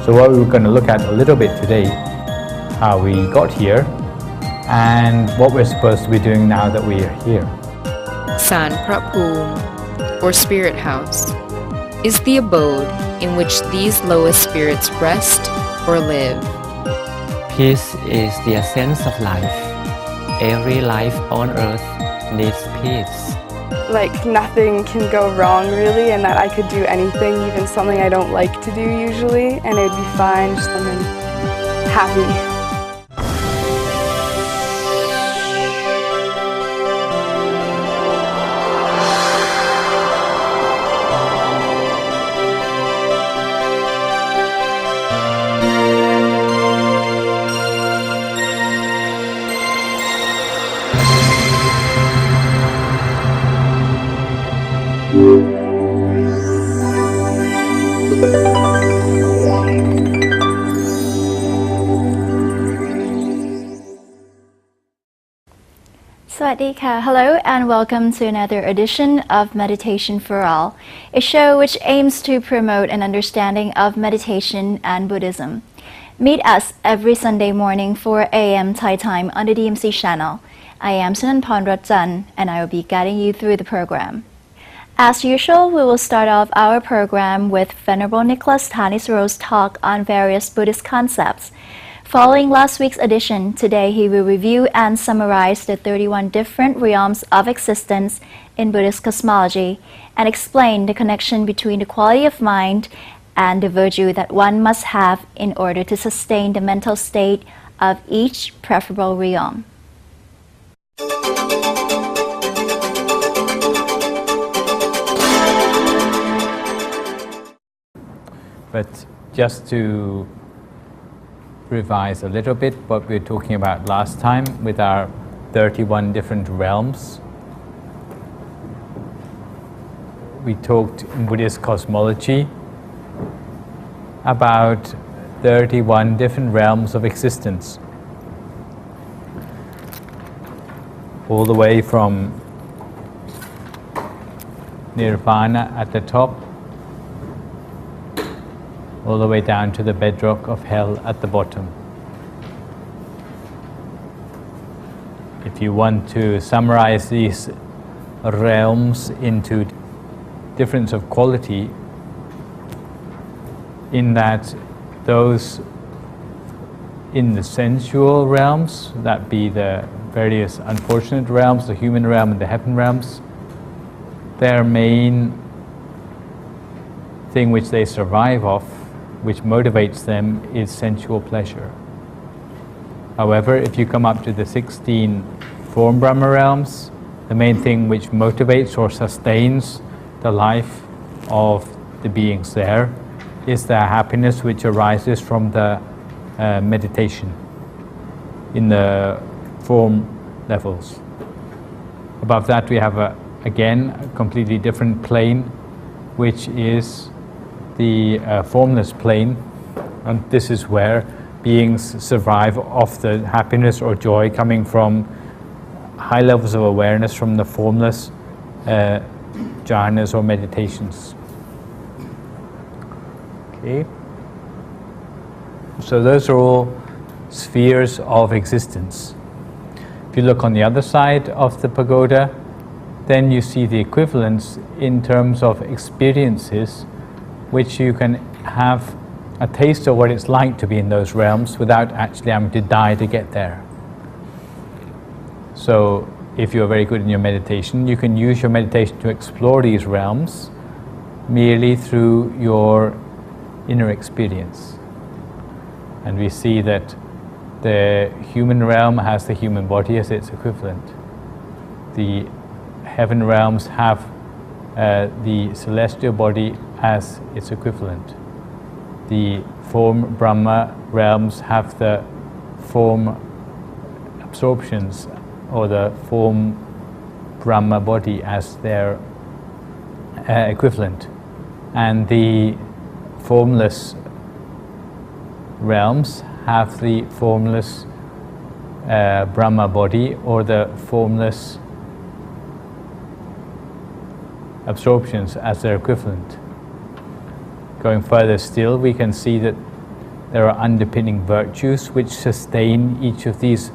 So what we're going to look at a little bit today, how we got here and what we're supposed to be doing now that we are here. San Prapoom, or Spirit House, is the abode in which these lowest spirits rest or live. Peace is the essence of life. Every life on earth needs peace. Like nothing can go wrong really, and that I could do anything, even something I don't like to do usually, and it would be fine, just I'm happy. Swadika. Hello and welcome to another edition of Meditation for All, a show which aims to promote an understanding of meditation and Buddhism. Meet us every Sunday morning 4 a.m. Thai time on the DMC channel. I am Sunanpon Ratjan and I will be guiding you through the program. As usual, we will start off our program with Venerable Nicholas Thanisro's talk on various Buddhist concepts. Following last week's edition, today he will review and summarize the 31 different realms of existence in Buddhist cosmology and explain the connection between the quality of mind and the virtue that one must have in order to sustain the mental state of each preferable realm. But just to revise a little bit what we were talking about last time with our 31 different realms. We talked in Buddhist cosmology about 31 different realms of existence. All the way from Nirvana at the top, all the way down to the bedrock of hell at the bottom. If you want to summarize these realms into difference of quality, in that those in the sensual realms, that be the various unfortunate realms, the human realm and the heaven realms, their main thing which they survive off, which motivates them, is sensual pleasure. However, if you come up to the 16 form Brahma realms, the main thing which motivates or sustains the life of the beings there is the happiness which arises from the meditation in the form levels. Above that we have again a completely different plane, which is the formless plane, and this is where beings survive off the happiness or joy coming from high levels of awareness from the formless jhanas or meditations. Okay, so those are all spheres of existence. If you look on the other side of the pagoda, then you see the equivalents in terms of experiences which you can have a taste of what it's like to be in those realms without actually having to die to get there. So if you're very good in your meditation, you can use your meditation to explore these realms merely through your inner experience. And we see that the human realm has the human body as its equivalent. The heaven realms have the celestial body as its equivalent. The form Brahma realms have the form absorptions or the form Brahma body as their equivalent. And the formless realms have the formless Brahma body or the formless absorptions as their equivalent. Going further still, we can see that there are underpinning virtues which sustain each of these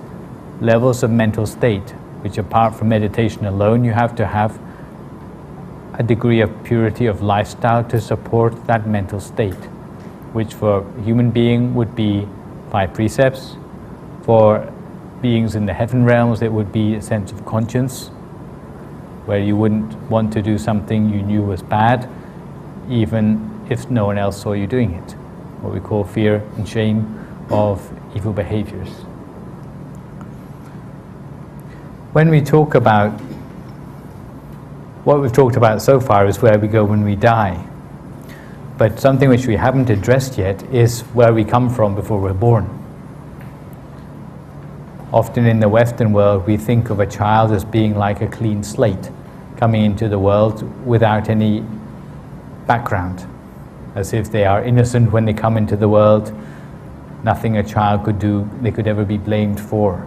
levels of mental state, which apart from meditation alone, you have to have a degree of purity of lifestyle to support that mental state, which for a human being would be 5 precepts. For beings in the heaven realms, it would be a sense of conscience, where you wouldn't want to do something you knew was bad, even if no one else saw you doing it. What we call fear and shame of evil behaviors. When we talk about, what we've talked about so far is where we go when we die. But something which we haven't addressed yet is where we come from before we're born. Often in the Western world, we think of a child as being like a clean slate, coming into the world without any background, as if they are innocent when they come into the world. Nothing a child could do, they could ever be blamed for.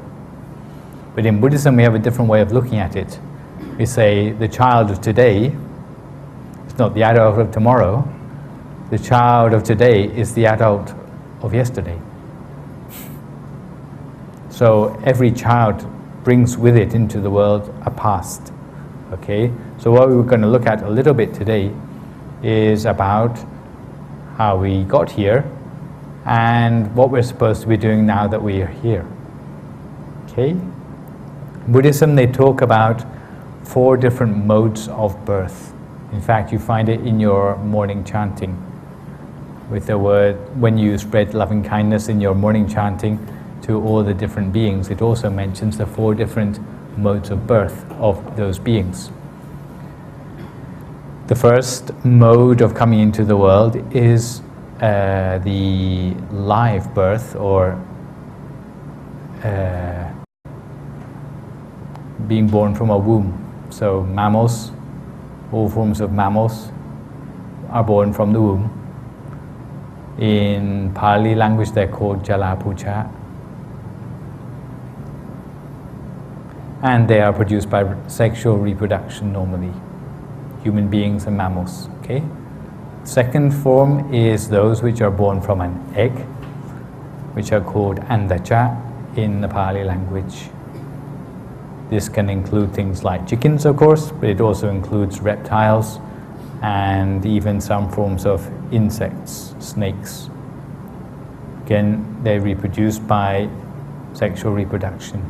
But in Buddhism, we have a different way of looking at it. We say the child of today is not the adult of tomorrow. The child of today is the adult of yesterday. So every child brings with it into the world a past. Okay? So what we're going to look at a little bit today is about how we got here and what we're supposed to be doing now that we are here. Okay? Buddhism, they talk about 4 different modes of birth. In fact, you find it in your morning chanting. With the word, when you spread loving kindness in your morning chanting to all the different beings, it also mentions the 4 different modes of birth of those beings. The first mode of coming into the world is the live birth, or being born from a womb. So mammals, all forms of mammals are born from the womb. In Pali language, they're called Jalapucha. And they are produced by sexual reproduction normally, human beings and mammals. Okay? Second form is those which are born from an egg, which are called Andacha in the Pali language. This can include things like chickens, of course, but it also includes reptiles and even some forms of insects, snakes. Again, they reproduce by sexual reproduction.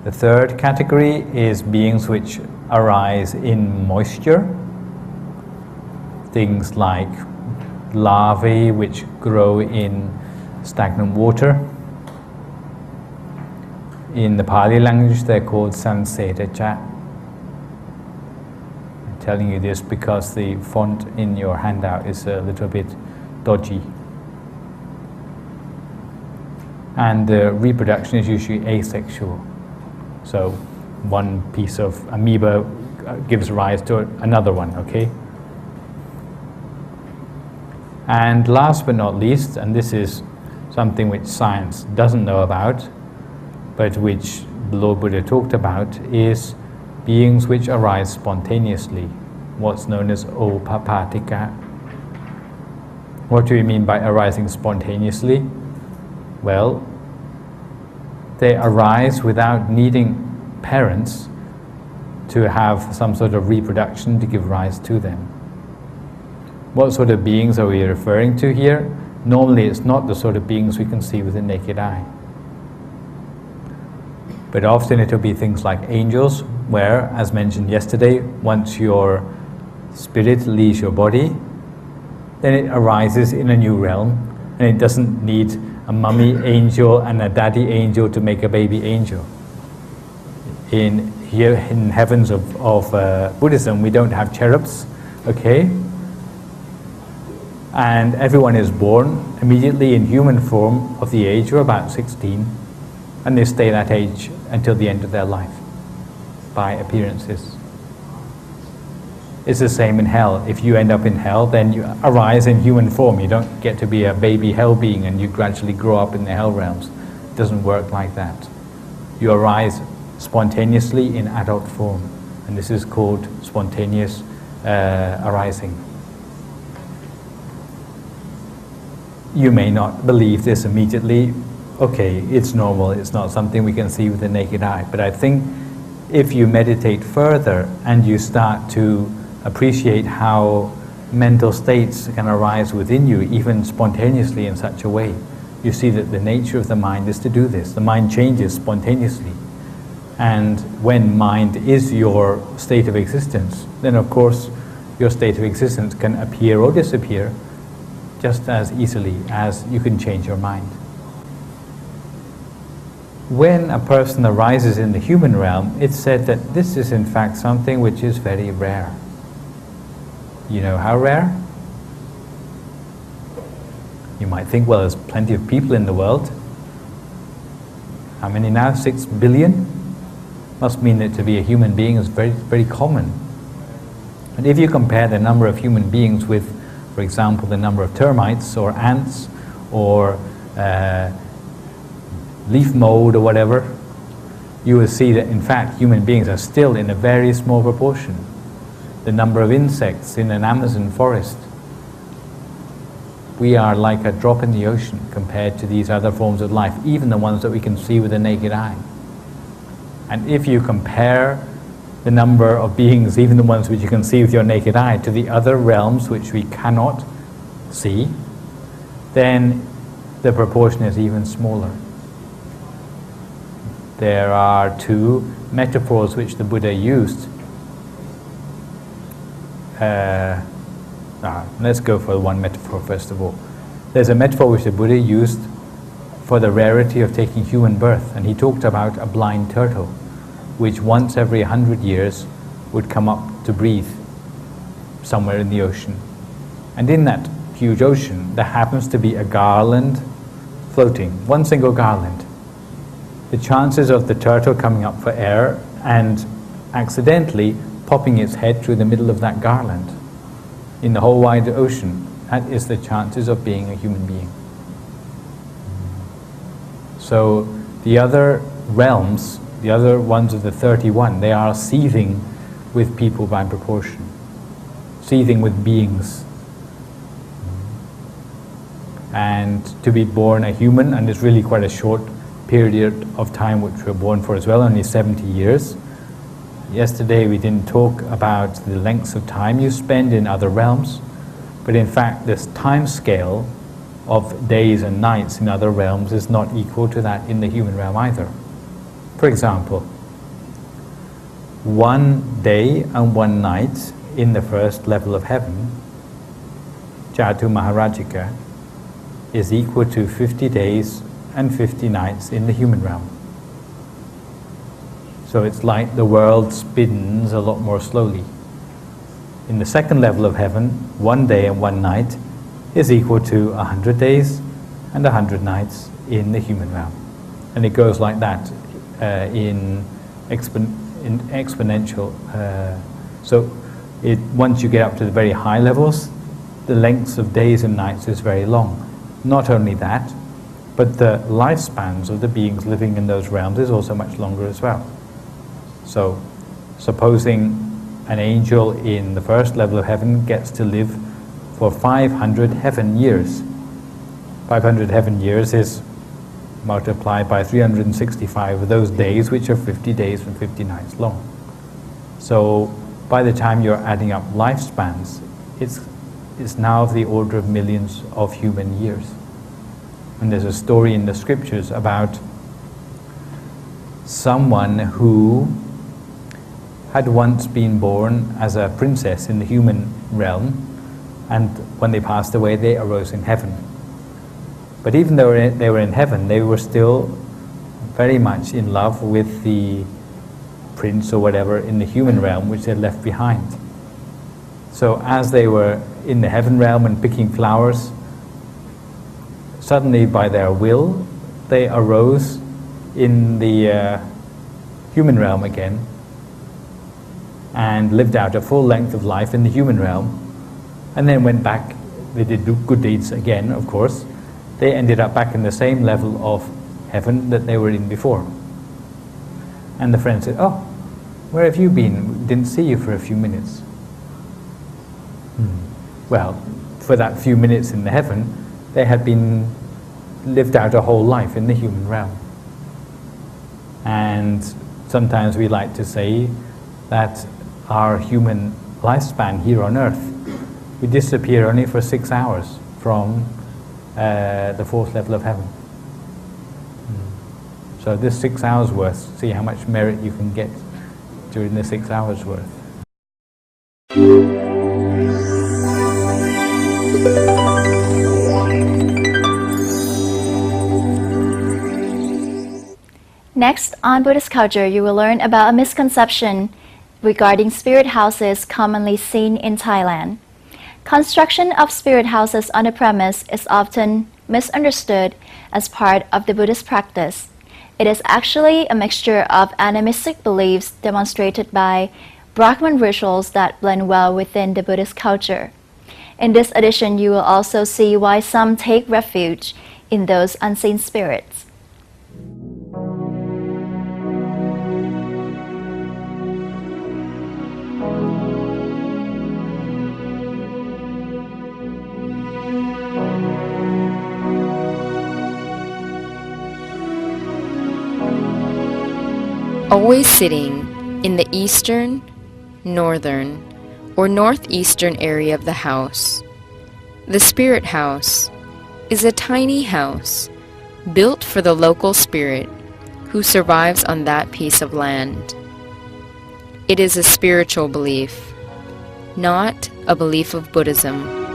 The third category is beings which arise in moisture. Things like larvae which grow in stagnant water. In the Pali language, they're called Sansetacha. I'm telling you this because the font in your handout is a little bit dodgy. And the reproduction is usually asexual. So one piece of amoeba gives rise to another one, okay? And last but not least, and this is something which science doesn't know about, but which the Lord Buddha talked about, is beings which arise spontaneously, what's known as opapatika. What do we mean by arising spontaneously? Well, they arise without needing parents to have some sort of reproduction to give rise to them. What sort of beings are we referring to here? Normally it's not the sort of beings we can see with the naked eye. But often it will be things like angels, where, as mentioned yesterday, once your spirit leaves your body, then it arises in a new realm, and it doesn't need a mummy angel and a daddy angel to make a baby angel. In heavens of Buddhism, we don't have cherubs, okay? And everyone is born immediately in human form of the age of about 16, and they stay that age until the end of their life by appearances. It's the same in hell. If you end up in hell, then you arise in human form. You don't get to be a baby hell being and you gradually grow up in the hell realms. It doesn't work like that. You arise spontaneously in adult form, and this is called spontaneous arising. you may not believe this immediately. Okay, it's normal, it's not something we can see with the naked eye. But I think if you meditate further and you start to appreciate how mental states can arise within you, even spontaneously in such a way, you see that the nature of the mind is to do this. The mind changes spontaneously. And when mind is your state of existence, then of course your state of existence can appear or disappear just as easily as you can change your mind. When a person arises in the human realm, it's said that this is in fact something which is very rare. You know how rare? You might think, well, there's plenty of people in the world. How many now? 6 billion? Must mean that to be a human being is very, very common. And if you compare the number of human beings with, for example, the number of termites or ants or leaf mold or whatever, you will see that in fact human beings are still in a very small proportion. The number of insects in an Amazon forest, we are like a drop in the ocean compared to these other forms of life, even the ones that we can see with the naked eye. And if you compare the number of beings, even the ones which you can see with your naked eye, to the other realms which we cannot see, then the proportion is even smaller. There are two metaphors which the Buddha used. Let's go for one metaphor first of all. There's a metaphor which the Buddha used for the rarity of taking human birth, and he talked about a blind turtle which once every 100 years would come up to breathe somewhere in the ocean. And in that huge ocean there happens to be a garland floating, one single garland. The chances of the turtle coming up for air and accidentally popping its head through the middle of that garland in the whole wide ocean, that is the chances of being a human being. So the other realms, the other ones of the 31, they are seething with people by proportion, seething with beings. And to be born a human, and it's really quite a short period of time which we're born for as well, only 70 years. Yesterday we didn't talk about the lengths of time you spend in other realms, but in fact this time scale of days and nights in other realms is not equal to that in the human realm either. For example, 1 day and 1 night in the first level of heaven, Jatu Maharajika, is equal to 50 days and 50 nights in the human realm. So it's like the world spins a lot more slowly. In the second level of heaven, 1 day and 1 night is equal to 100 days and 100 nights in the human realm. And it goes like that in exponential. Once you get up to the very high levels, the lengths of days and nights is very long. Not only that, but the lifespans of the beings living in those realms is also much longer as well. So, supposing an angel in the first level of heaven gets to live for 500 heaven years. 500 heaven years is multiplied by 365 of those days, which are 50 days and 50 nights long. So, by the time you're adding up lifespans, it's now of the order of millions of human years. And there's a story in the scriptures about someone who had once been born as a princess in the human realm, and when they passed away they arose in heaven. But even though they were in heaven, they were still very much in love with the prince or whatever in the human realm which they had left behind. So as they were in the heaven realm and picking flowers, suddenly by their will they arose in the human realm again and lived out a full length of life in the human realm, and then went back. They did good deeds again, of course. They ended up back in the same level of heaven that they were in before. And the friend said, "Oh, where have you been? Didn't see you for a few minutes." Well, for that few minutes in the heaven, they had been lived out a whole life in the human realm. And sometimes we like to say that our human lifespan here on earth, we disappear only for 6 hours from the fourth level of heaven. So this 6 hours worth, see how much merit you can get during the 6 hours worth. Next, on Buddhist culture, you will learn about a misconception regarding spirit houses commonly seen in Thailand. Construction of spirit houses on a premise is often misunderstood as part of the Buddhist practice. It is actually a mixture of animistic beliefs demonstrated by Brahman rituals that blend well within the Buddhist culture. In this edition, you will also see why some take refuge in those unseen spirits. Always sitting in the eastern, northern, or northeastern area of the house. The spirit house is a tiny house built for the local spirit who survives on that piece of land. It is a spiritual belief, not a belief of Buddhism.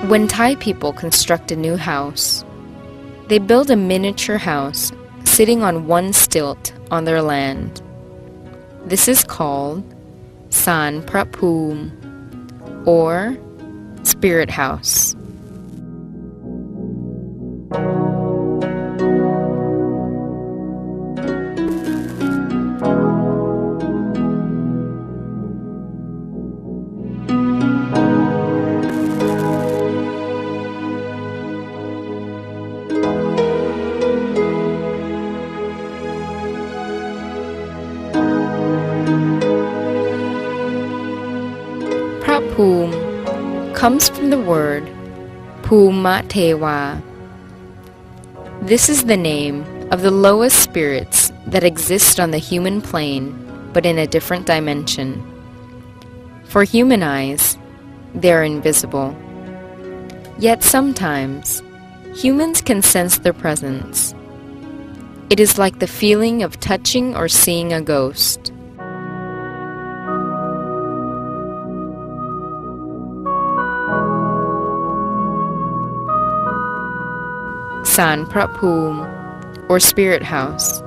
When Thai people construct a new house, they build a miniature house sitting on one stilt on their land. This is called San Prapoom, or spirit house. Prapoom comes from the word Pumateva. This is the name of the lowest spirits that exist on the human plane, but in a different dimension. For human eyes, they are invisible. Yet sometimes, humans can sense their presence. It is like the feeling of touching or seeing a ghost. San Prapoom, or spirit house,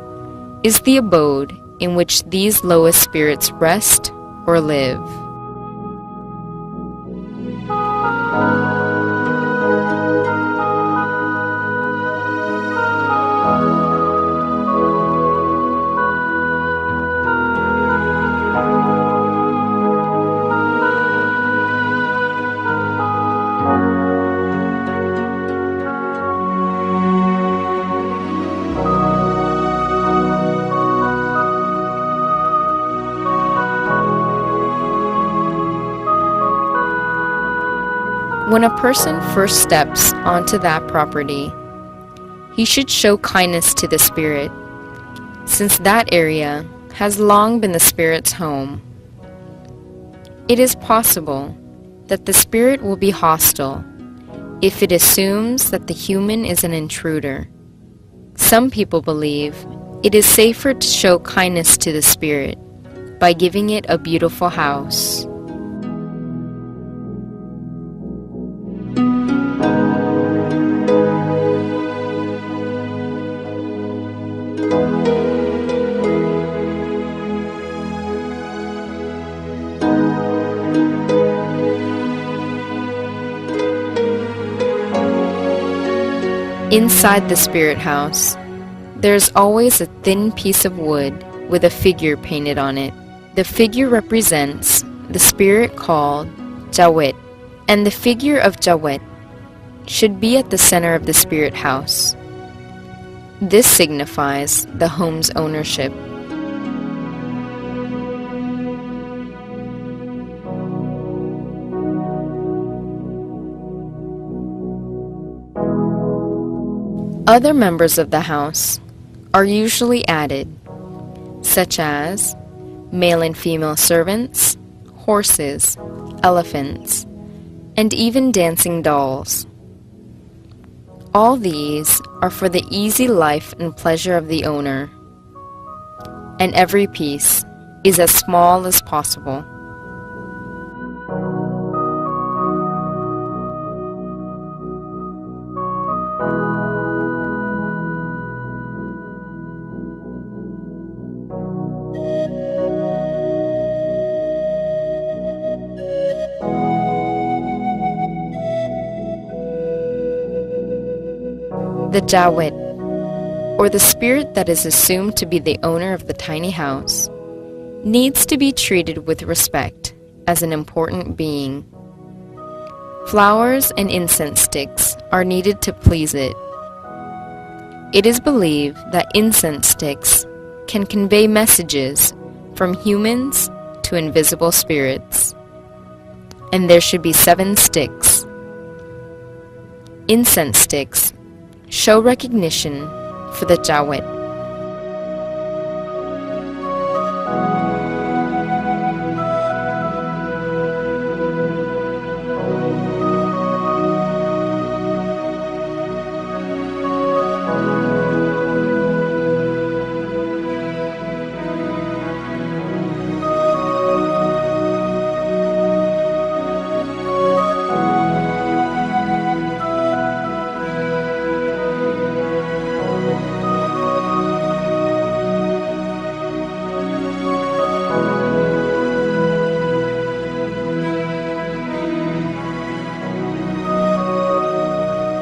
is the abode in which these lowest spirits rest or live. When a person first steps onto that property, he should show kindness to the spirit, since that area has long been the spirit's home. It is possible that the spirit will be hostile if it assumes that the human is an intruder. Some people believe it is safer to show kindness to the spirit by giving it a beautiful house. Inside the spirit house, there's always a thin piece of wood with a figure painted on it. The figure represents the spirit called Jawet, and the figure of Jawet should be at the center of the spirit house. This signifies the home's ownership. Other members of the house are usually added, such as male and female servants, horses, elephants, and even dancing dolls. All these are for the easy life and pleasure of the owner, and every piece is as small as possible. The Jawit, or the spirit that is assumed to be the owner of the tiny house, needs to be treated with respect as an important being. Flowers and incense sticks are needed to please it. It is believed that incense sticks can convey messages from humans to invisible spirits, and there should be 7 sticks. Incense sticks show recognition for the Jawit.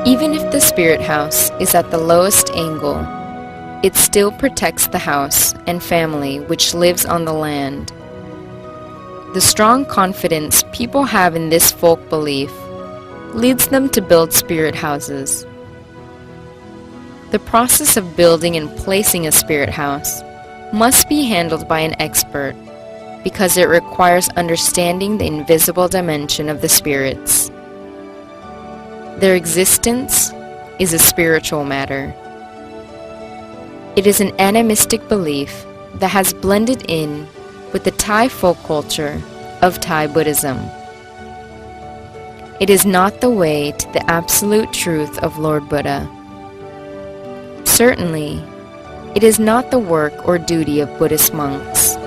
Even if the spirit house is at the lowest angle, it still protects the house and family which lives on the land. The strong confidence people have in this folk belief leads them to build spirit houses. The process of building and placing a spirit house must be handled by an expert because it requires understanding the invisible dimension of the spirits. Their existence is a spiritual matter. It is an animistic belief that has blended in with the Thai folk culture of Thai Buddhism. It is not the way to the absolute truth of Lord Buddha. Certainly, it is not the work or duty of Buddhist monks.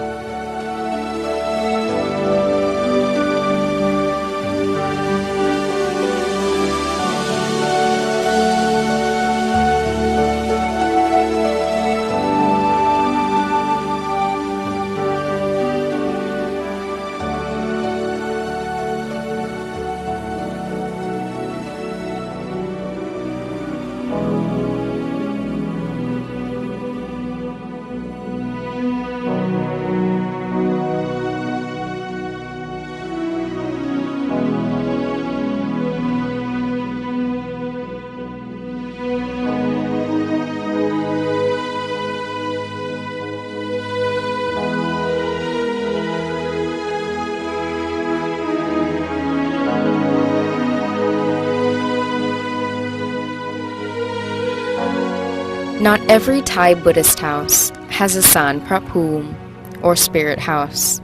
Not every Thai Buddhist house has a San Prapum, or spirit house.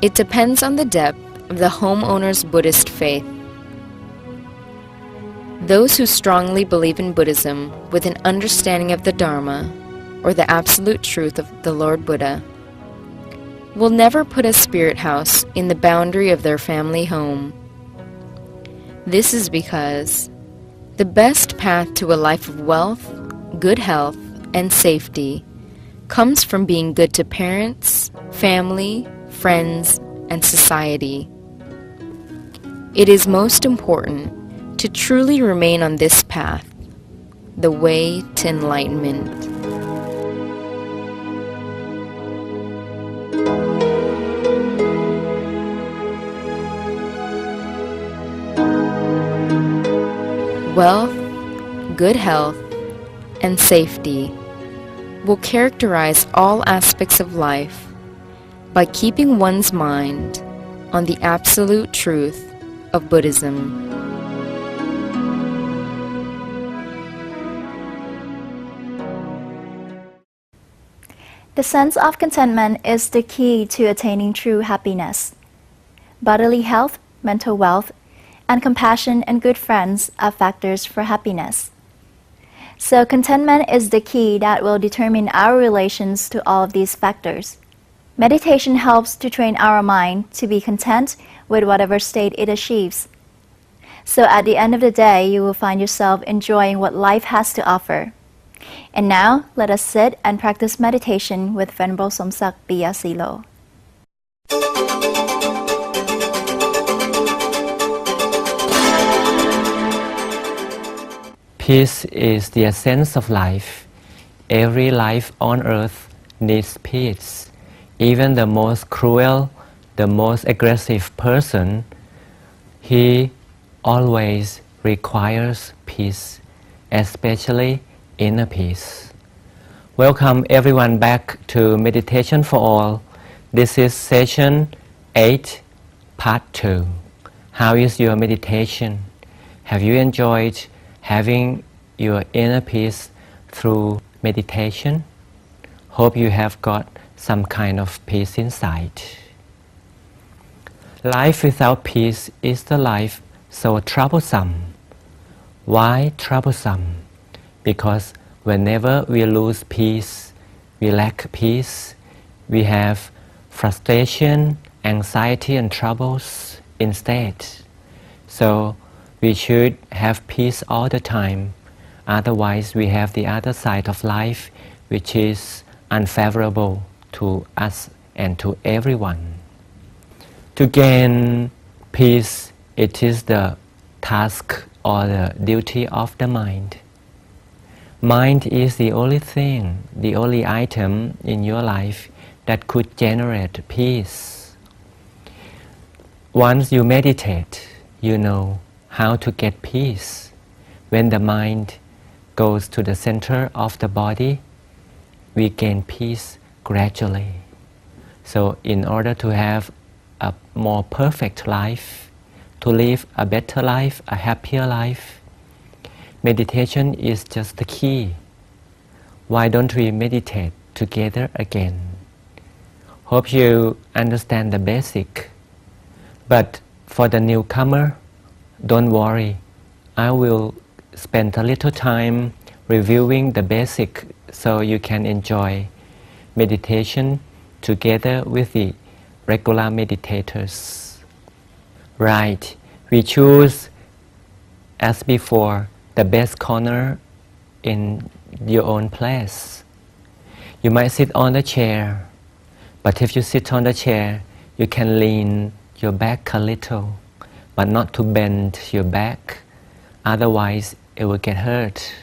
It depends on the depth of the homeowner's Buddhist faith. Those who strongly believe in Buddhism with an understanding of the Dharma, or the absolute truth of the Lord Buddha, will never put a spirit house in the boundary of their family home. This is because the best path to a life of wealth, good health, and safety comes from being good to parents, family, friends, and society. It is most important to truly remain on this path, the way to enlightenment. Wealth, good health, and safety will characterize all aspects of life by keeping one's mind on the absolute truth of Buddhism. The sense of contentment is the key to attaining true happiness. Bodily health, mental wealth, and compassion and good friends are factors for happiness. So contentment is the key that will determine our relations to all of these factors. Meditation helps to train our mind to be content with whatever state it achieves. So at the end of the day, you will find yourself enjoying what life has to offer. And now, let us sit and practice meditation with Venerable Somsak Piyasilo. Peace is the essence of life. Every life on earth needs peace. Even the most cruel, the most aggressive person, he always requires peace, especially inner peace. Welcome everyone back to Meditation for All. This is session 8, part 2. How is your meditation? Have you enjoyed having your inner peace through meditation? Hope you have got some kind of peace inside. Life without peace is the life so troublesome. Why troublesome? Because whenever we lose peace, we lack peace, we have frustration, anxiety and troubles instead. So we should have peace all the time. Otherwise we have the other side of life which is unfavorable to us and to everyone. To gain peace, it is the task or the duty of the mind. Mind is the only thing, the only item in your life that could generate peace. Once you meditate, you know how to get peace. When the mind goes to the center of the body, we gain peace gradually. So in order to have a more perfect life, to live a better life, a happier life, meditation is just the key. Why don't we meditate together again? Hope you understand the basic. But for the newcomer, don't worry. I will spend a little time reviewing the basic so you can enjoy meditation together with the regular meditators. Right, we choose, as before, the best corner in your own place. You might sit on the chair, but if you sit on the chair, you can lean your back a little, but not to bend your back, otherwise it will get hurt.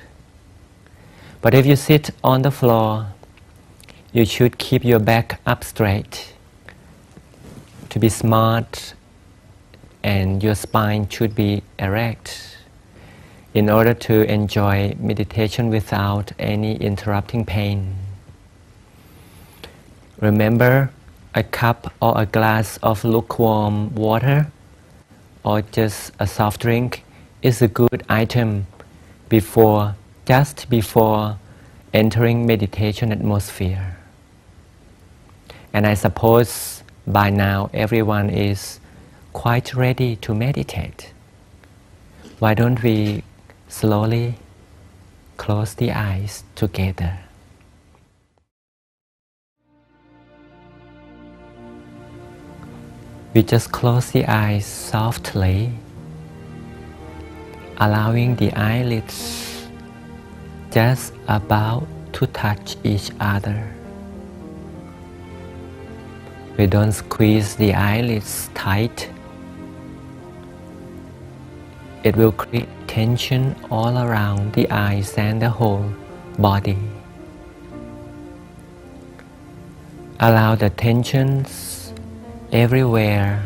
But if you sit on the floor, you should keep your back up straight. To be smart, and your spine should be erect in order to enjoy meditation without any interrupting pain. Remember, a cup or a glass of lukewarm water or just a soft drink is a good item just before entering meditation atmosphere. And I suppose by now everyone is quite ready to meditate. Why don't we slowly close the eyes together? We just close the eyes softly, allowing the eyelids just about to touch each other. We don't squeeze the eyelids tight. It will create tension all around the eyes and the whole body. Allow the tensions everywhere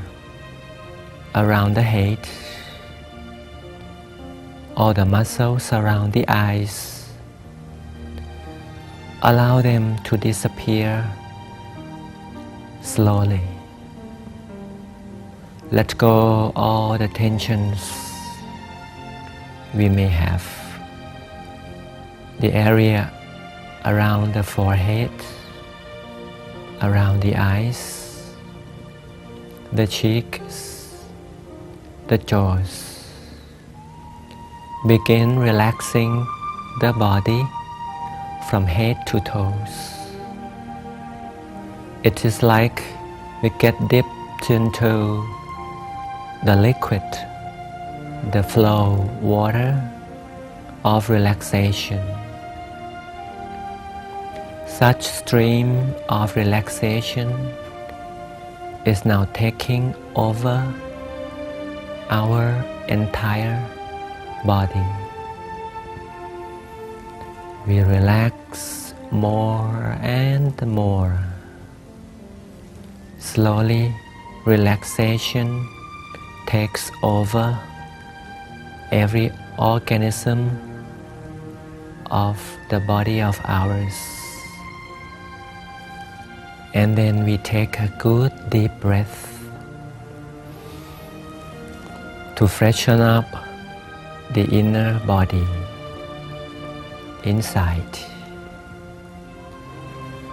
around the head, all the muscles around the eyes. Allow them to disappear slowly. Let go all the tensions we may have. The area around the forehead, around the eyes, the cheeks, the jaws. Begin relaxing the body from head to toes. It is like we get dipped into the liquid, the flow water of relaxation. Such stream of relaxation is now taking over our entire body. We relax more and more. Slowly, relaxation takes over every organism of the body of ours. And then we take a good deep breath to freshen up the inner body inside.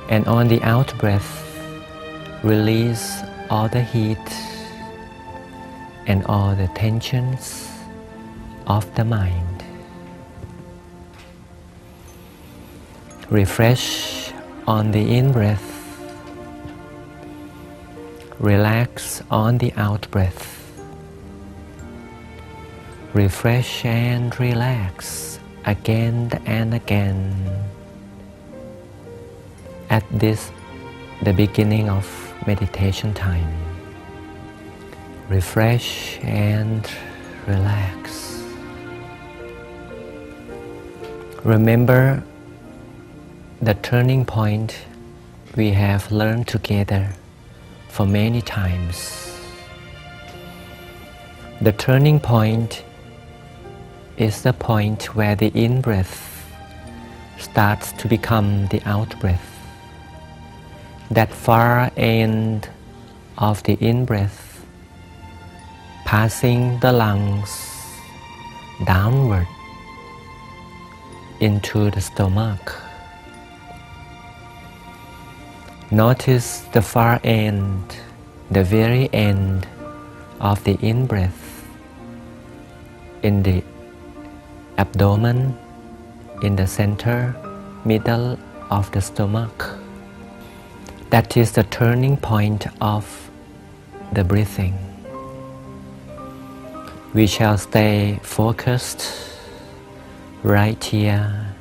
And on the out breath, release all the heat and all the tensions of the mind. Refresh on the in-breath. Relax on the out-breath. Refresh and relax again and again. At this, the beginning of meditation time. Refresh and relax. Remember the turning point we have learned together for many times. The turning point is the point where the in-breath starts to become the out-breath. That far end of the in-breath passing the lungs downward into the stomach. Notice the far end, the very end of the in-breath in the abdomen, in the center, middle of the stomach. That is the turning point of the breathing. We shall stay focused right here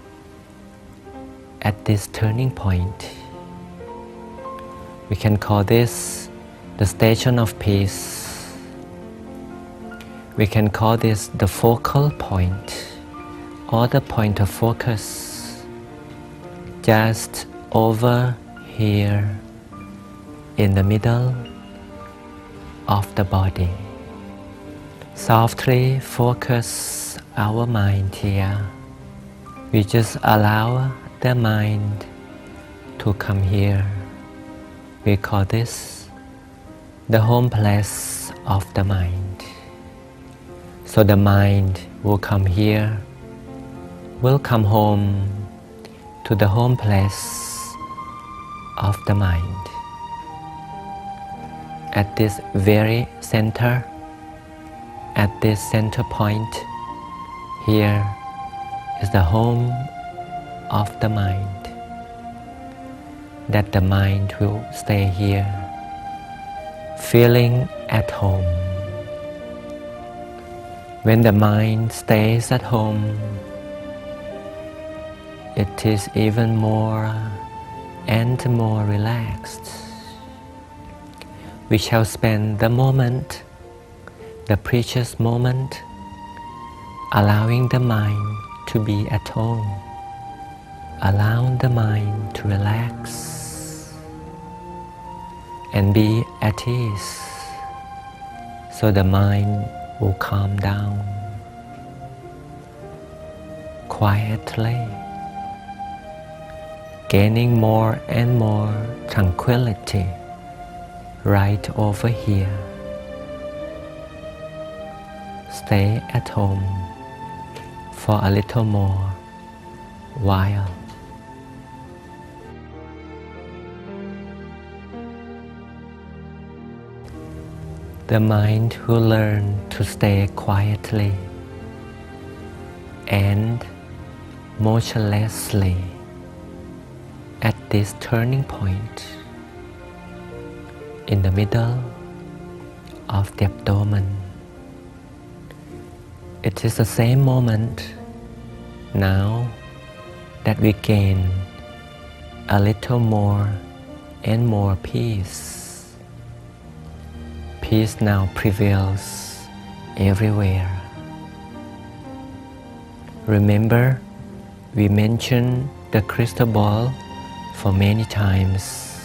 at this turning point. We can call this the station of peace. We can call this the focal point or the point of focus, just over here in the middle of the body. Softly focus our mind here. We just allow the mind to come here. We call this the home place of the mind. So the mind will come here, will come home to the home place of the mind. At this very center, at this center point, here is the home of the mind. That the mind will stay here, feeling at home. When the mind stays at home, it is even more and more relaxed. We shall spend the moment, the precious moment, allowing the mind to be at home, allowing the mind to relax and be at ease, so the mind will calm down. quietly, gaining more and more tranquility right over here. Stay at home for a little more while. The mind who learns to stay quietly and motionlessly at this turning point in the middle of the abdomen. It is the same moment now that we gain a little more and more peace. Peace now prevails everywhere. Remember, we mentioned the crystal ball for many times.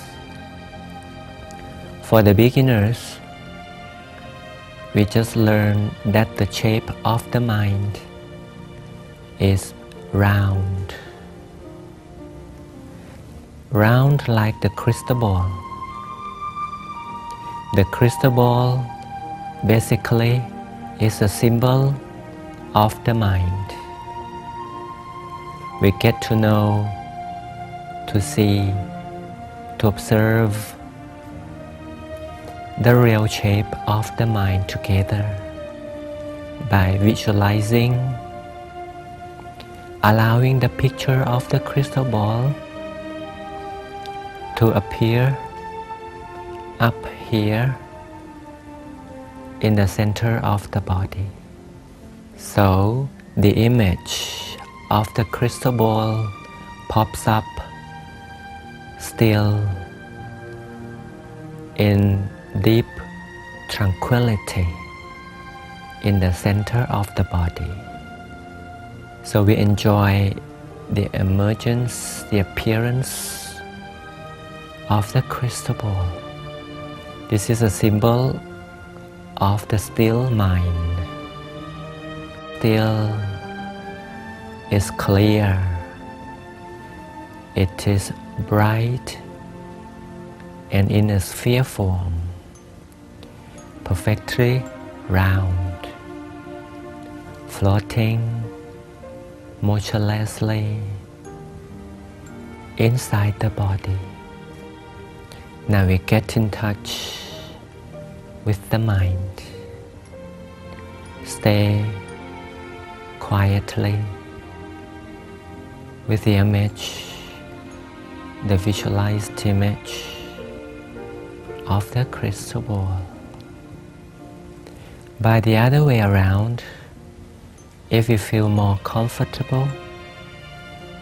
For the beginners, we just learn that the shape of the mind is round. Round like the crystal ball. The crystal ball basically is a symbol of the mind. We get to know, to see, to observe the real shape of the mind together by visualizing, allowing the picture of the crystal ball to appear up here in the center of the body. So the image of the crystal ball pops up still in deep tranquility in the center of the body. So we enjoy the emergence, the appearance of the crystal ball. This is a symbol of the still mind. Still is clear. It is bright and in a sphere form, perfectly round, floating motionlessly inside the body. Now we get in touch with the mind. Stay quietly with the image, the visualized image of the crystal ball. By the other way around, if you feel more comfortable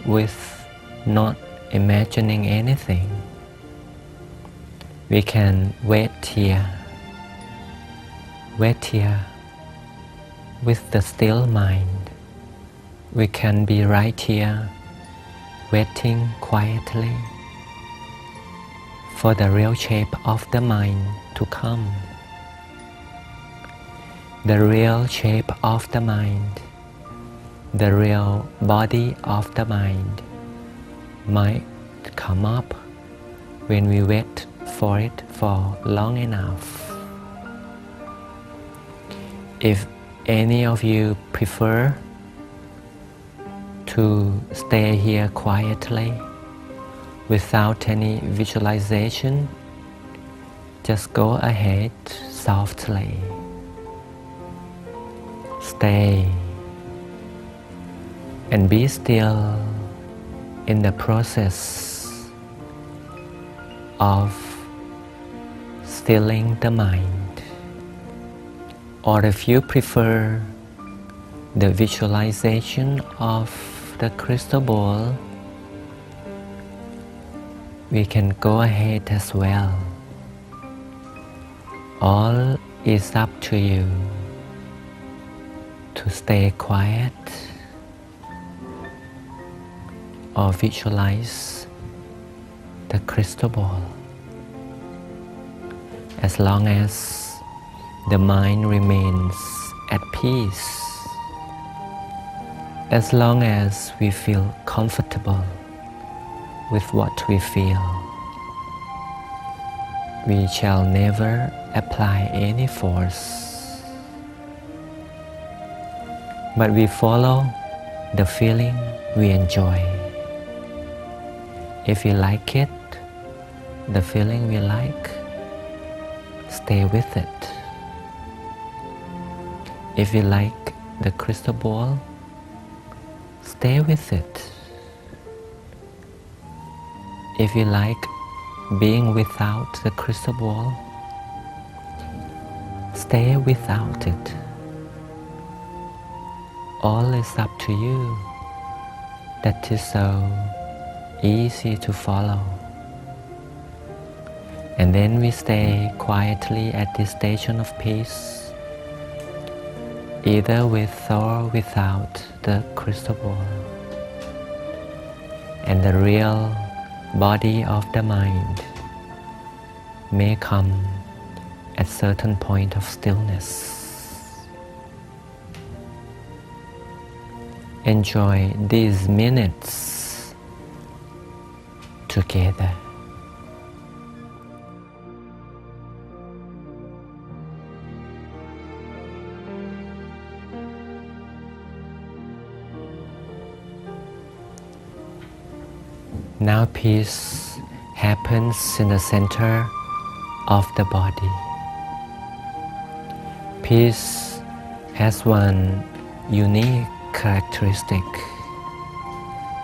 with not imagining anything, we can wait here with the still mind. We can be right here, waiting quietly for the real shape of the mind to come. The real shape of the mind, the real body of the mind might come up when we wait for it for long enough. If any of you prefer to stay here quietly without any visualization, just go ahead softly. Stay and be still in the process of stilling the mind. Or if you prefer the visualization of the crystal ball, we can go ahead as well. All is up to you to stay quiet or visualize the crystal ball. As long as the mind remains at peace, as long as we feel comfortable with what we feel, we shall never apply any force, but we follow the feeling we enjoy. If you like it, the feeling we like, stay with it. If you like the crystal ball, stay with it. If you like being without the crystal ball, stay without it. All is up to you. That is so easy to follow. And then we stay quietly at this station of peace, either with or without the crystal ball. And the real body of the mind may come at certain point of stillness. Enjoy these minutes together. Now peace happens in the center of the body. Peace has one unique characteristic,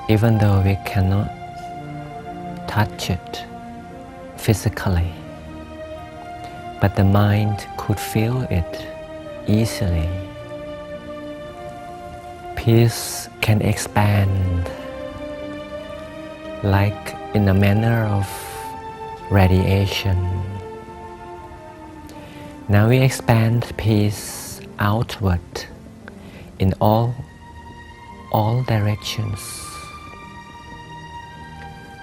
even though we cannot touch it physically, but the mind could feel it easily. Peace can expand like in a manner of radiation. Now we expand peace outward in all directions.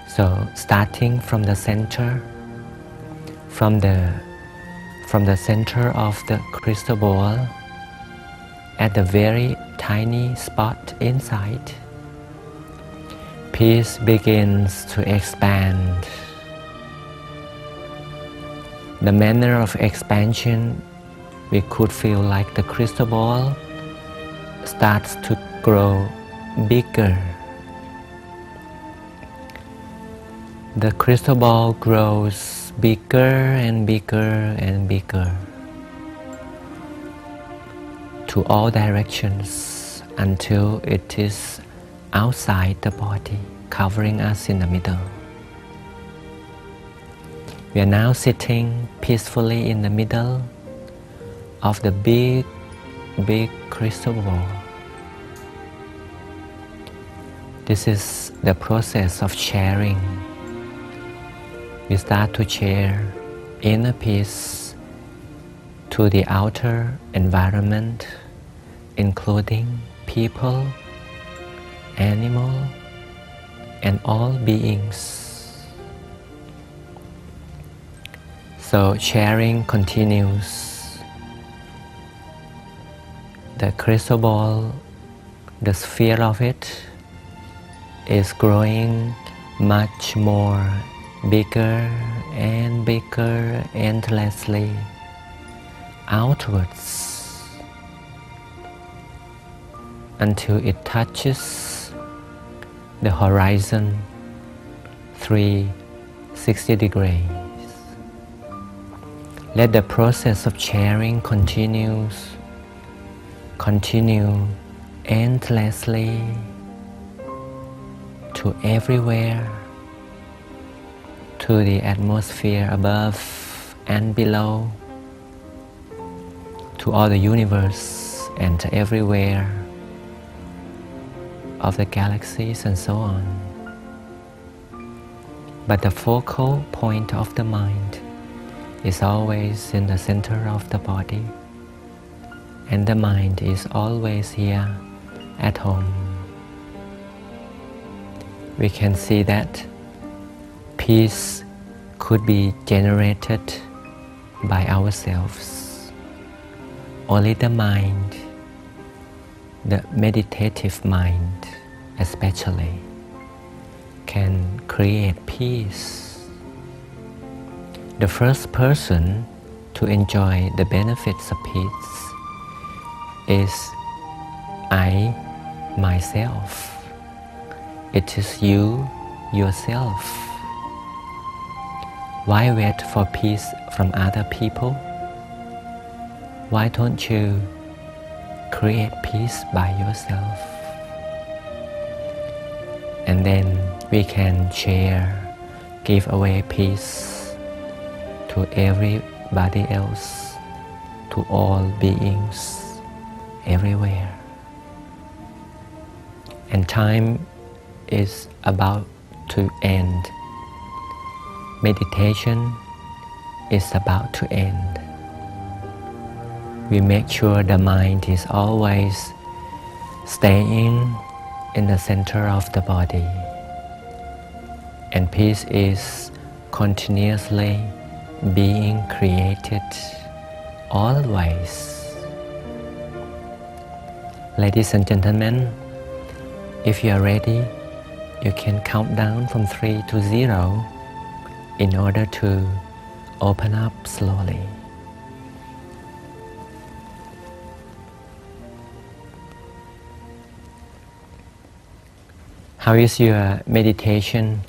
So starting from the center, from the center of the crystal ball, at the very tiny spot inside, peace begins to expand. The manner of expansion, we could feel like the crystal ball starts to grow bigger. The crystal ball grows bigger and bigger and bigger to all directions until it is outside the body, covering us in the middle. We are now sitting peacefully in the middle of the big crystal ball. This is the process of sharing. We start to share inner peace to the outer environment, including people, animal, and all beings. So sharing continues. The crystal ball, the sphere of it, is growing much more bigger and bigger endlessly outwards until it touches the horizon 360 degrees. Let the process of sharing continue endlessly to everywhere, to the atmosphere above and below, to all the universe and to everywhere of the galaxies and so on. But the focal point of the mind is always in the center of the body, and the mind is always here at home. We can see that peace could be generated by ourselves. Only the mind the meditative mind especially can create peace. The first person to enjoy the benefits of peace is I, myself. It is you, yourself. Why wait for peace from other people? Why don't you create peace by yourself? And then we can share, give away peace to everybody else, to all beings everywhere. And time is about to end. Meditation is about to end. We make sure the mind is always staying in the center of the body. And peace is continuously being created always. Ladies and gentlemen, if you are ready, you can count down from 3 to 0 in order to open up slowly. How is your meditation?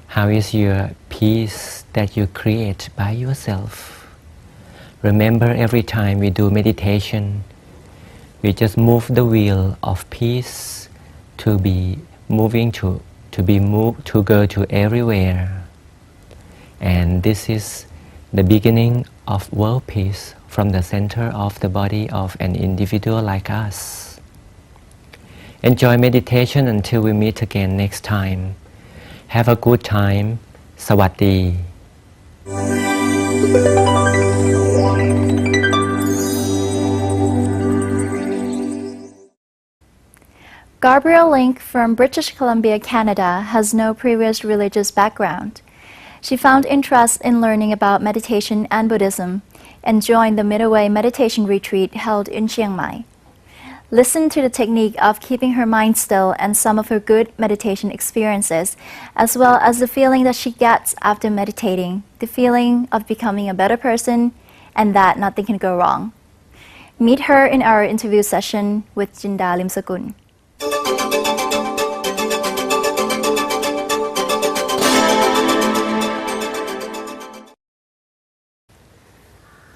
How is your peace that you create by yourself? Remember, every time we do meditation, we just move the wheel of peace to be moving to go to everywhere. And this is the beginning of world peace from the center of the body of an individual like us. Enjoy meditation until we meet again next time. Have a good time. สวัสดี Gabrielle Link from British Columbia, Canada, has no previous religious background. She found interest in learning about meditation and Buddhism and joined the Midway Meditation Retreat held in Chiang Mai. Listen to the technique of keeping her mind still and some of her good meditation experiences, as well as the feeling that she gets after meditating, the feeling of becoming a better person, and that nothing can go wrong. Meet her in our interview session with Jinda Limsakul.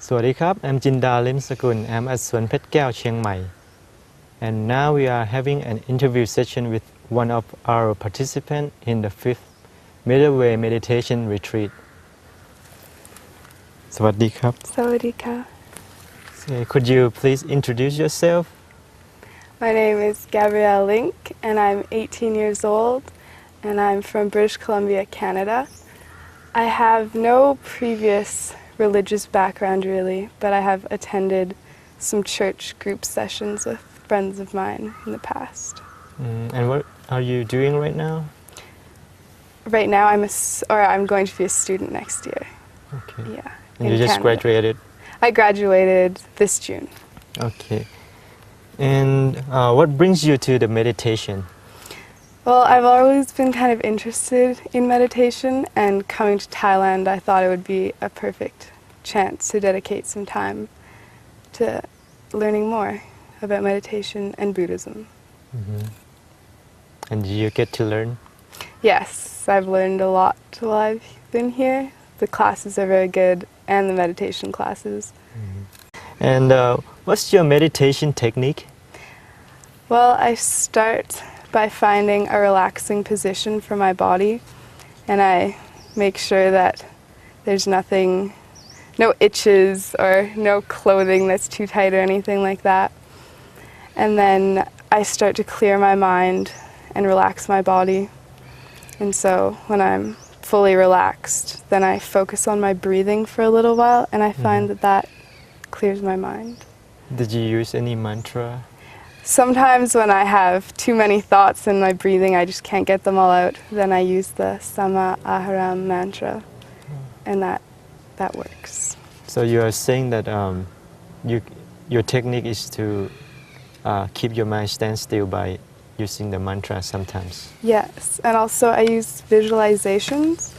Swadikap, I'm Jinda Limsakul. I'm at Suan Phet Kyaw, Chiang Mai. And now we are having an interview session with one of our participants in the 5th Midway Meditation Retreat. Swadikap. Sawadika. So could you please introduce yourself? My name is Gabrielle Link, and I'm 18 years old, and I'm from British Columbia, Canada. I have no previous religious background really, but I have attended some church group sessions with friends of mine in the past. And what are you doing right now? Right now I'm going to be a student next year. Okay. Yeah. And in you just Canada. graduated? I graduated this June. Okay. And what brings you to the meditation? Well, I've always been kind of interested in meditation, and coming to Thailand, I thought it would be a perfect chance to dedicate some time to learning more about meditation and Buddhism. Mm-hmm. And do you get to learn? Yes, I've learned a lot while I've been here. The classes are very good, and the meditation classes. Mm-hmm. And what's your meditation technique? Well, I start by finding a relaxing position for my body, and I make sure that there's no itches or no clothing that's too tight or anything like that. And then I start to clear my mind and relax my body. And so when I'm fully relaxed, then I focus on my breathing for a little while, and I find that clears my mind. Did you use any mantra? Sometimes when I have too many thoughts in my breathing, I just can't get them all out, then I use the Sama Aharam mantra, and that works. So you are saying that your technique is to keep your mind stand still by using the mantra sometimes. Yes, and also I use visualizations.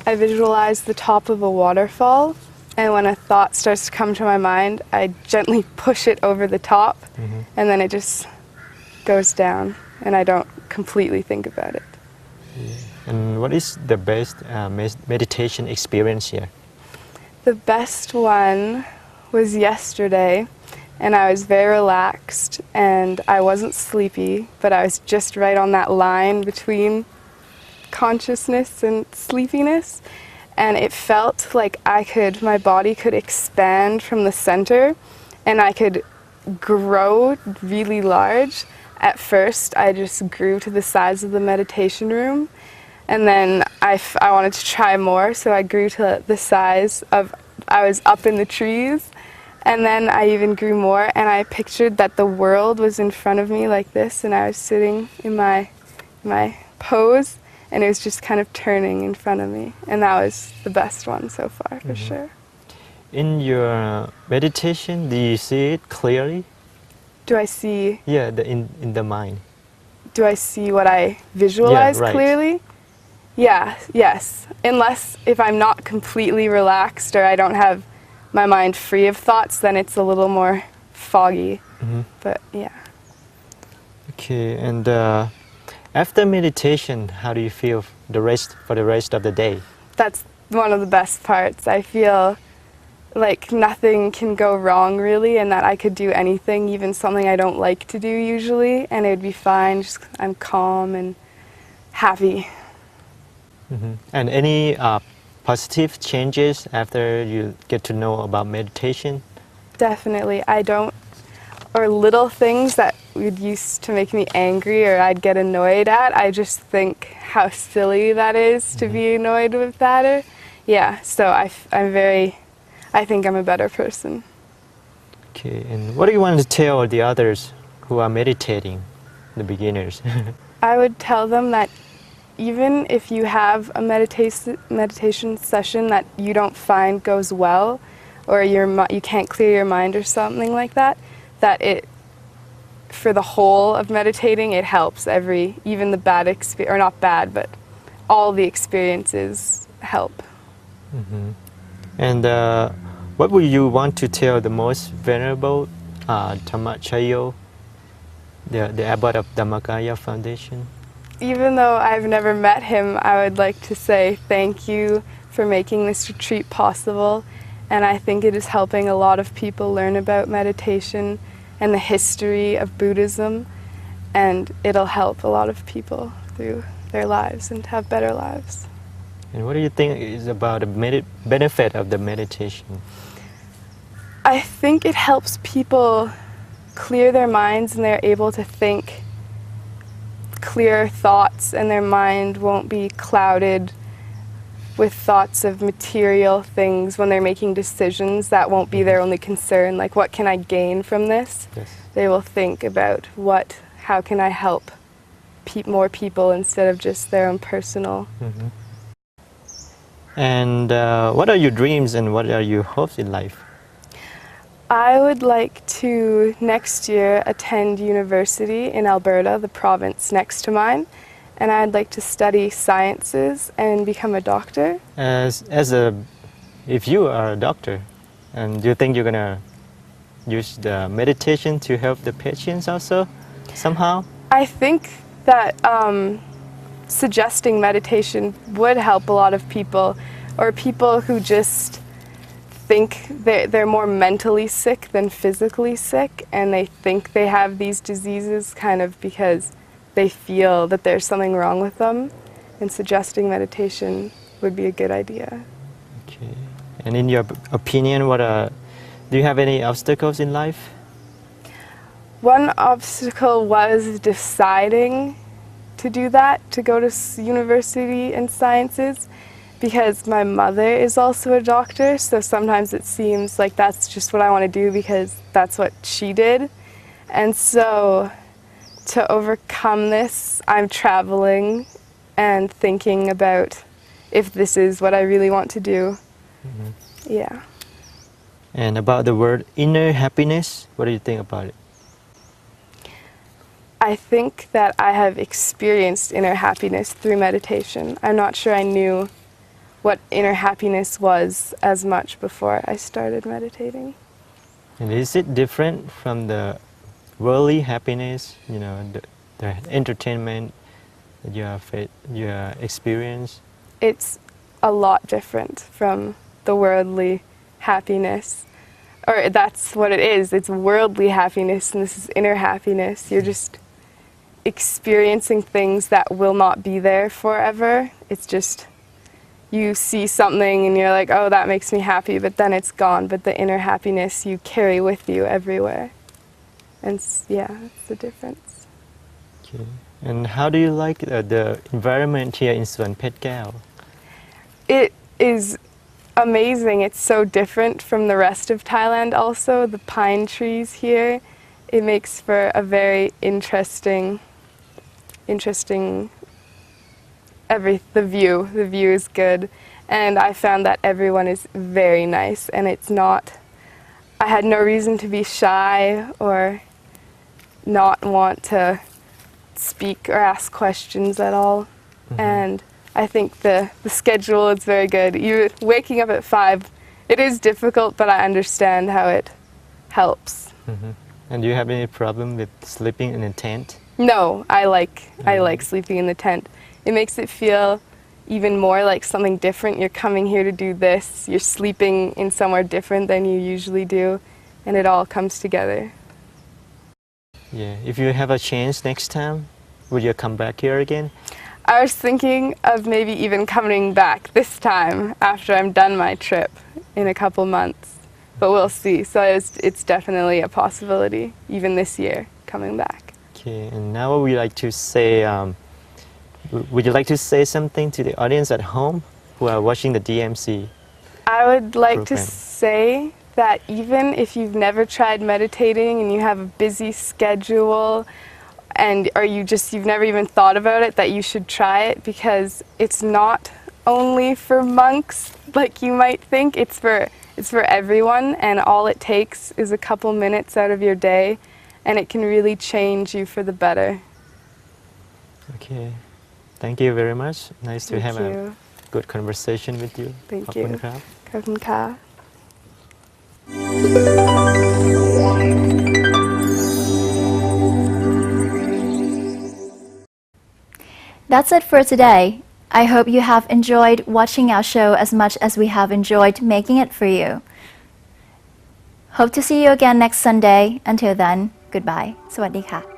I visualize the top of a waterfall, and when a thought starts to come to my mind, I gently push it over the top, and then it just goes down, and I don't completely think about it. And what is the best meditation experience here? The best one was yesterday, and I was very relaxed, and I wasn't sleepy, but I was just right on that line between consciousness and sleepiness, and it felt like my body could expand from the center, and I could grow really large. At first, I just grew to the size of the meditation room, and then I wanted to try more, so I grew to the size of, I was up in the trees, and then I even grew more, and I pictured that the world was in front of me like this, and I was sitting in my pose, and it was just kind of turning in front of me, and that was the best one so far, for sure. In your meditation, do you see it clearly? Do I see... Yeah, in the mind. Do I see what I visualize right. clearly? Yeah, yes. Unless if I'm not completely relaxed or I don't have my mind free of thoughts, then it's a little more foggy. But yeah. Okay, and after meditation, how do you feel for the rest of the day? That's one of the best parts. I feel like nothing can go wrong really, and that I could do anything, even something I don't like to do usually, and it would be fine. Just, I'm calm and happy. And any positive changes after you get to know about meditation? Definitely. Or little things that would used to make me angry or I'd get annoyed at, I just think how silly that is to be annoyed with that. Or, yeah, so I think I'm a better person. Okay, and what do you want to tell the others who are meditating, the beginners? I would tell them that even if you have a meditation session that you don't find goes well, or you can't clear your mind or something like that, for the whole of meditating, it helps. Even the bad experience, or not bad, but all the experiences help. And what would you want to tell the most venerable Dhammachayo, the abbot of Dhammakaya Foundation? Even though I've never met him, I would like to say thank you for making this retreat possible, and I think it is helping a lot of people learn about meditation and the history of Buddhism, and it'll help a lot of people through their lives and have better lives. And what do you think is about the benefit of the meditation? I think it helps people clear their minds, and they're able to think clear thoughts, and their mind won't be clouded with thoughts of material things when they're making decisions. That won't be their only concern, like what can I gain from this? Yes. They will think about how can I help more people instead of just their own personal. And what are your dreams and what are your hopes in life? I would like to next year attend university in Alberta, the province next to mine, and I'd like to study sciences and become a doctor. If you are a doctor, and do you think you're gonna use the meditation to help the patients also somehow? I think that suggesting meditation would help a lot of people, or people who just think they're more mentally sick than physically sick, and they think they have these diseases kind of because they feel that there's something wrong with them, and suggesting meditation would be a good idea. Okay. And in your opinion, do you have any obstacles in life? One obstacle was deciding to do that, to go to university in sciences, because my mother is also a doctor, so sometimes it seems like that's just what I want to do because that's what she did. And so to overcome this, I'm traveling and thinking about if this is what I really want to do. Yeah. And about the word inner happiness, what do you think about it? I think that I have experienced inner happiness through meditation. I'm not sure I knew what inner happiness was as much before I started meditating. And is it different from the worldly happiness, the entertainment that you have experienced? It's a lot different from the worldly happiness. Or that's what it is. It's worldly happiness and this is inner happiness. You're just experiencing things that will not be there forever. It's just you see something and you're like, oh, that makes me happy, but then it's gone. But the inner happiness you carry with you everywhere. And yeah, it's the difference. Okay. And how do you like the environment here in Suan Phet Kyaw? It is amazing. It's so different from the rest of Thailand also. The pine trees here, it makes for a very interesting the view. The view is good. And I found that everyone is very nice and it's not, I had no reason to be shy or not want to speak or ask questions at all. Mm-hmm. And I think the schedule is very good. You waking up at 5, it is difficult, but I understand how it helps. Mm-hmm. And do you have any problem with sleeping in a tent? No, I like sleeping in the tent. It makes it feel even more like something different. You're coming here to do this, you're sleeping in somewhere different than you usually do, and it all comes together. Yeah, if you have a chance next time, would you come back here again? I was thinking of maybe even coming back this time after I'm done my trip in a couple months, but we'll see. So it's definitely a possibility, even this year, coming back. Okay, and now would you like to say, would you like to say something to the audience at home who are watching the DMC? I would like to program? say that even if you've never tried meditating and you have a busy schedule, or you've never even thought about it, that you should try it, because it's not only for monks like you might think. It's for everyone, and all it takes is a couple minutes out of your day, and it can really change you for the better. Okay, thank you very much. Nice to have a good conversation with you. Thank ขอบคุณ you. ครับ ขอบคุณค่ะ That's it for today. I hope you have enjoyed watching our show as much as we have enjoyed making it for you. Hope to see you again next Sunday. Until then, goodbye. สวัสดีค่ะ